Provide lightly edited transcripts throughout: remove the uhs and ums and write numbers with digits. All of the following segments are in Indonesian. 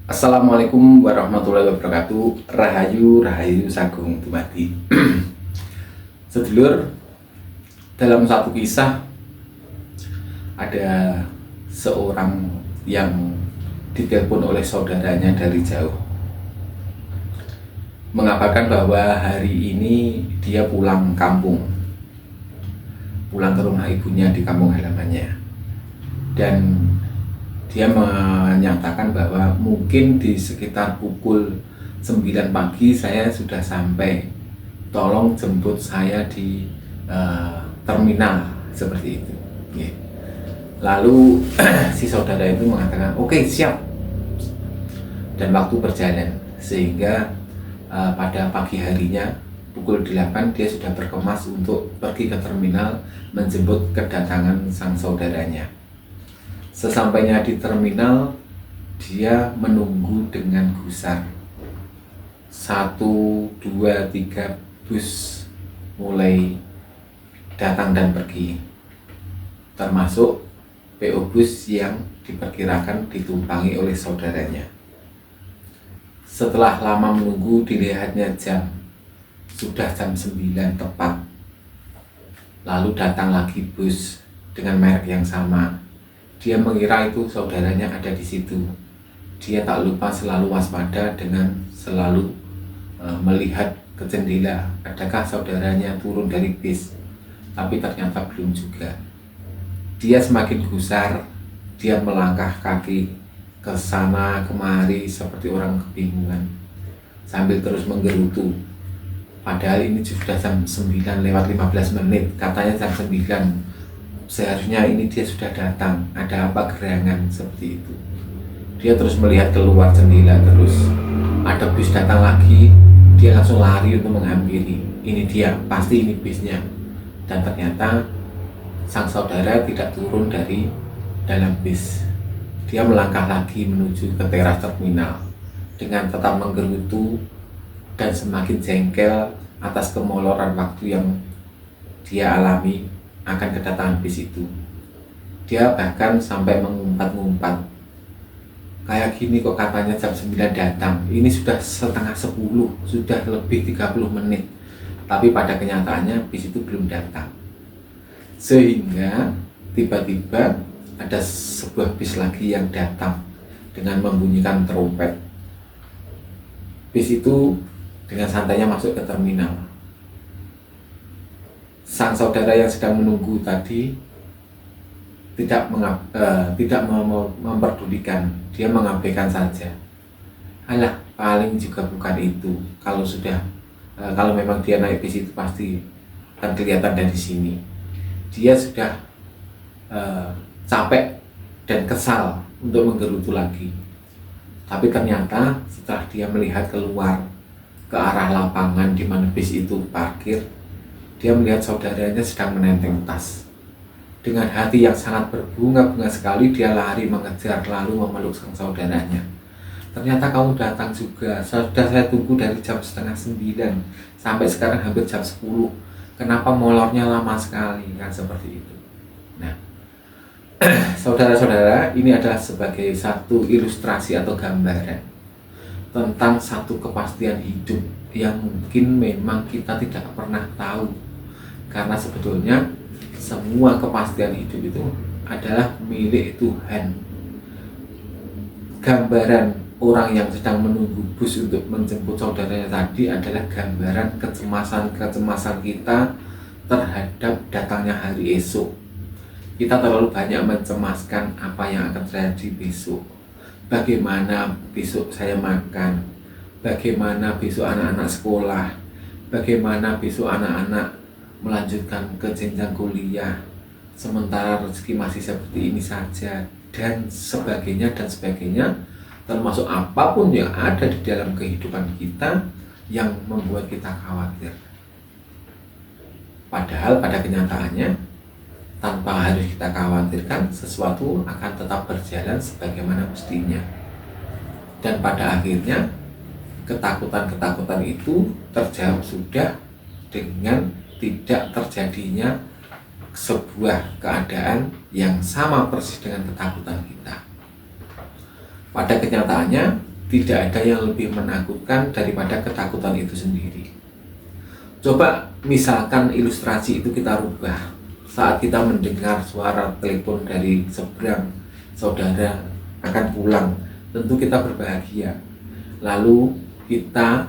Assalamualaikum warahmatullahi wabarakatuh. Rahayu, rahayu sagung dumadi. Sedulur, dalam satu kisah ada seorang yang ditelepon oleh saudaranya dari jauh, mengabarkan bahwa hari ini dia pulang kampung, pulang ke rumah ibunya di kampung halamannya, dan dia menyatakan bahwa mungkin di sekitar pukul 9 pagi saya sudah sampai, tolong jemput saya di terminal, seperti itu. Lalu si saudara itu mengatakan oke, siap. Dan waktu berjalan sehingga pada pagi harinya pukul 8 dia sudah berkemas untuk pergi ke terminal menjemput kedatangan sang saudaranya. Sesampainya di terminal, dia menunggu dengan gusar. 1, 2, 3 bus mulai datang dan pergi, termasuk PO bus yang diperkirakan ditumpangi oleh saudaranya. Setelah lama menunggu, dilihatnya jam, sudah jam 9 tepat. Lalu datang lagi bus dengan merek yang sama. Dia mengira itu saudaranya ada di situ. Dia tak lupa selalu waspada dengan selalu melihat ke jendela, adakah saudaranya turun dari bis. Tapi ternyata belum juga. Dia semakin gusar, dia melangkah kaki ke sana kemari seperti orang kebingungan, sambil terus menggerutu. Padahal ini sudah jam 9 lewat 15 menit, katanya jam 9. Seharusnya ini dia sudah datang, ada apa gerangan, seperti itu. Dia terus melihat keluar jendela, terus ada bus datang lagi. Dia langsung lari untuk menghampiri. Ini dia, pasti ini bisnya. Dan ternyata sang saudara tidak turun dari dalam bis. Dia melangkah lagi menuju ke teras terminal dengan tetap menggerutu dan semakin jengkel atas kemoloran waktu yang dia alami akan kedatangan bis itu. Dia bahkan sampai mengumpat-ngumpat, kayak gini kok katanya jam 9 datang, ini sudah setengah 10, sudah lebih 30 menit. Tapi pada kenyataannya bis itu belum datang. Sehingga tiba-tiba ada sebuah bis lagi yang datang dengan membunyikan trompet. Bis itu dengan santainya masuk ke terminal. Sang saudara yang sedang menunggu tadi tidak memperdulikan, dia mengabaikan saja. Alah, paling juga bukan itu. Kalau memang dia naik bis itu pasti akan kelihatan dari sini. Dia sudah capek dan kesal untuk menggerutu lagi. Tapi ternyata setelah dia melihat keluar ke arah lapangan di mana bis itu parkir, dia melihat saudaranya sedang menenteng tas. Dengan hati yang sangat berbunga-bunga sekali, dia lari mengejar lalu memeluk sang saudaranya. Ternyata kamu datang juga, sudah saya tunggu dari jam setengah 9 sampai sekarang hampir jam 10. Kenapa molornya lama sekali, kan seperti itu. Nah, saudara-saudara, ini adalah sebagai satu ilustrasi atau gambaran tentang satu kepastian hidup yang mungkin memang kita tidak pernah tahu. Karena sebetulnya semua kepastian hidup itu adalah milik Tuhan. Gambaran orang yang sedang menunggu bus untuk menjemput saudaranya tadi adalah gambaran kecemasan kita terhadap datangnya hari esok. Kita terlalu banyak mencemaskan apa yang akan terjadi besok. Bagaimana besok saya makan, bagaimana besok anak-anak sekolah, bagaimana besok anak-anak melanjutkan ke jenjang kuliah, sementara rezeki masih seperti ini saja, dan sebagainya, termasuk apapun yang ada di dalam kehidupan kita yang membuat kita khawatir. Padahal pada kenyataannya, tanpa harus kita khawatirkan, sesuatu akan tetap berjalan sebagaimana mestinya. Dan pada akhirnya ketakutan-ketakutan itu terjawab sudah dengan tidak terjadinya sebuah keadaan yang sama persis dengan ketakutan kita. Pada kenyataannya, tidak ada yang lebih menakutkan daripada ketakutan itu sendiri. Coba misalkan ilustrasi itu kita rubah. Saat kita mendengar suara telepon dari seberang, saudara akan pulang, tentu kita berbahagia. Lalu kita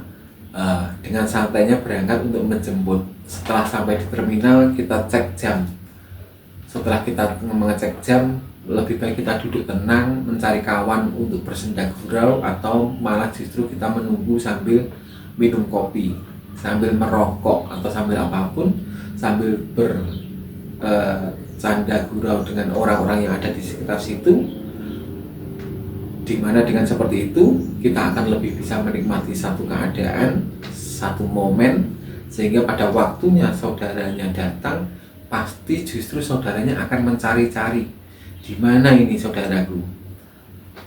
dengan santainya berangkat untuk menjemput. Setelah sampai di terminal, kita cek jam. Setelah kita mengecek jam, lebih baik kita duduk tenang, mencari kawan untuk bersenda gurau, atau malah justru kita menunggu sambil minum kopi, sambil merokok, atau sambil apapun, sambil bercanda gurau dengan orang-orang yang ada di sekitar situ, dimana dengan seperti itu kita akan lebih bisa menikmati satu keadaan, satu momen, sehingga pada waktunya saudaranya datang, pasti justru saudaranya akan mencari-cari di mana ini saudaraku.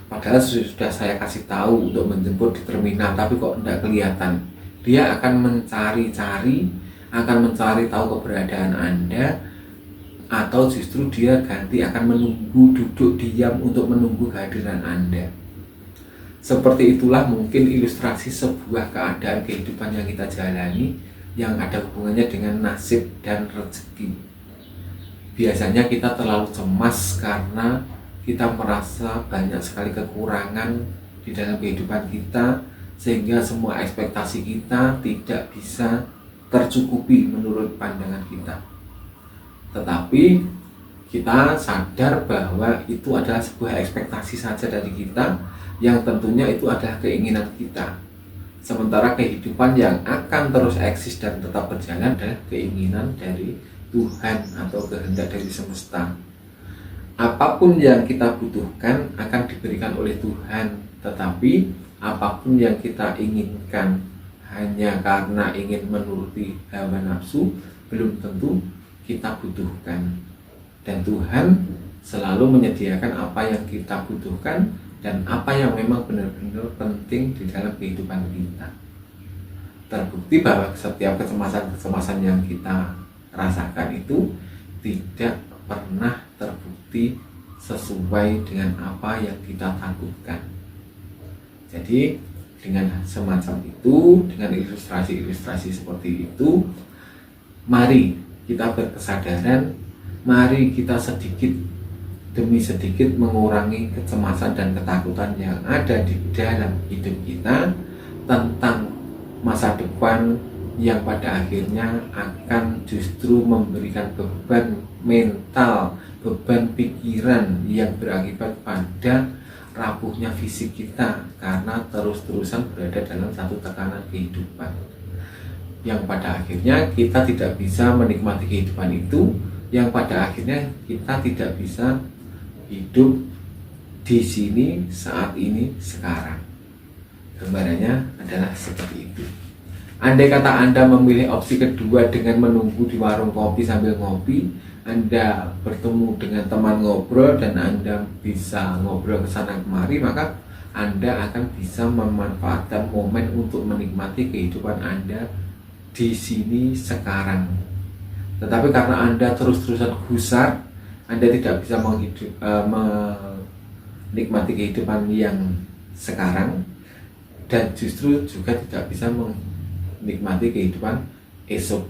Padahal sudah saya kasih tahu untuk menjemput di terminal, tapi kok tidak kelihatan. Dia akan mencari-cari, akan mencari tahu keberadaan Anda, atau justru dia ganti akan menunggu, duduk diam untuk menunggu kehadiran Anda. Seperti itulah mungkin ilustrasi sebuah keadaan kehidupan yang kita jalani, yang ada hubungannya dengan nasib dan rezeki. Biasanya kita terlalu cemas karena kita merasa banyak sekali kekurangan di dalam kehidupan kita, sehingga semua ekspektasi kita tidak bisa tercukupi menurut pandangan kita. Tetapi kita sadar bahwa itu adalah sebuah ekspektasi saja dari kita, yang tentunya itu adalah keinginan kita. Sementara kehidupan yang akan terus eksis dan tetap berjalan adalah keinginan dari Tuhan atau kehendak dari semesta. Apapun yang kita butuhkan akan diberikan oleh Tuhan, tetapi apapun yang kita inginkan hanya karena ingin menuruti hawa nafsu, belum tentu kita butuhkan. Dan Tuhan selalu menyediakan apa yang kita butuhkan dan apa yang memang benar-benar penting di dalam kehidupan kita. Terbukti bahwa setiap kecemasan-kecemasan yang kita rasakan itu tidak pernah terbukti sesuai dengan apa yang kita takutkan. Jadi dengan semacam itu, dengan ilustrasi-ilustrasi seperti itu, mari kita berkesadaran, mari kita sedikit demi sedikit mengurangi kecemasan dan ketakutan yang ada di dalam hidup kita tentang masa depan, yang pada akhirnya akan justru memberikan beban mental, beban pikiran yang berakibat pada rapuhnya fisik kita karena terus-terusan berada dalam satu tekanan kehidupan, yang pada akhirnya kita tidak bisa menikmati kehidupan itu, yang pada akhirnya kita tidak bisa hidup di sini, saat ini, sekarang. Gambarannya adalah seperti itu. Andai kata Anda memilih opsi kedua dengan menunggu di warung kopi sambil ngopi, Anda bertemu dengan teman ngobrol dan Anda bisa ngobrol ke sana kemari, maka Anda akan bisa memanfaatkan momen untuk menikmati kehidupan Anda di sini sekarang. Tetapi karena Anda terus-terusan gusar, Anda tidak bisa menikmati kehidupan yang sekarang, dan justru juga tidak bisa menikmati kehidupan esok.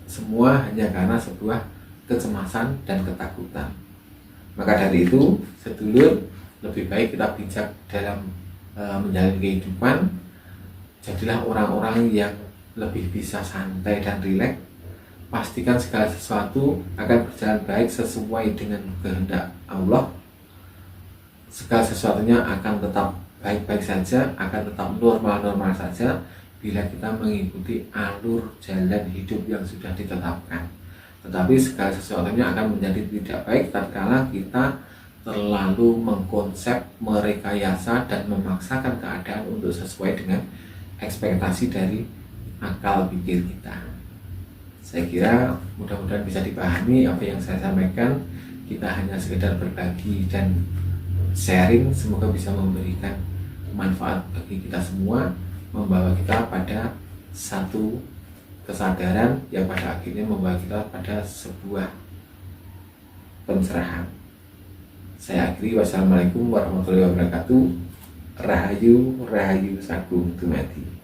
Semua hanya karena sebuah kecemasan dan ketakutan. Maka dari itu, sedulur, lebih baik kita bijak dalam menjalani kehidupan. Jadilah orang-orang yang lebih bisa santai dan rileks. Pastikan segala sesuatu akan berjalan baik sesuai dengan kehendak Allah. Segala sesuatunya akan tetap baik-baik saja, akan tetap normal-normal saja bila kita mengikuti alur jalan hidup yang sudah ditetapkan. Tetapi segala sesuatunya akan menjadi tidak baik tatkala kita terlalu mengkonsep, merekayasa, dan memaksakan keadaan untuk sesuai dengan ekspektasi dari akal pikir kita. Saya kira mudah-mudahan bisa dipahami apa yang saya sampaikan. Kita hanya sekedar berbagi dan sharing, semoga bisa memberikan manfaat bagi kita semua, membawa kita pada satu kesadaran yang pada akhirnya membawa kita pada sebuah pencerahan. Saya akhiri, wassalamualaikum warahmatullahi wabarakatuh. Rahayu, Rahayu Sagung Dumadi.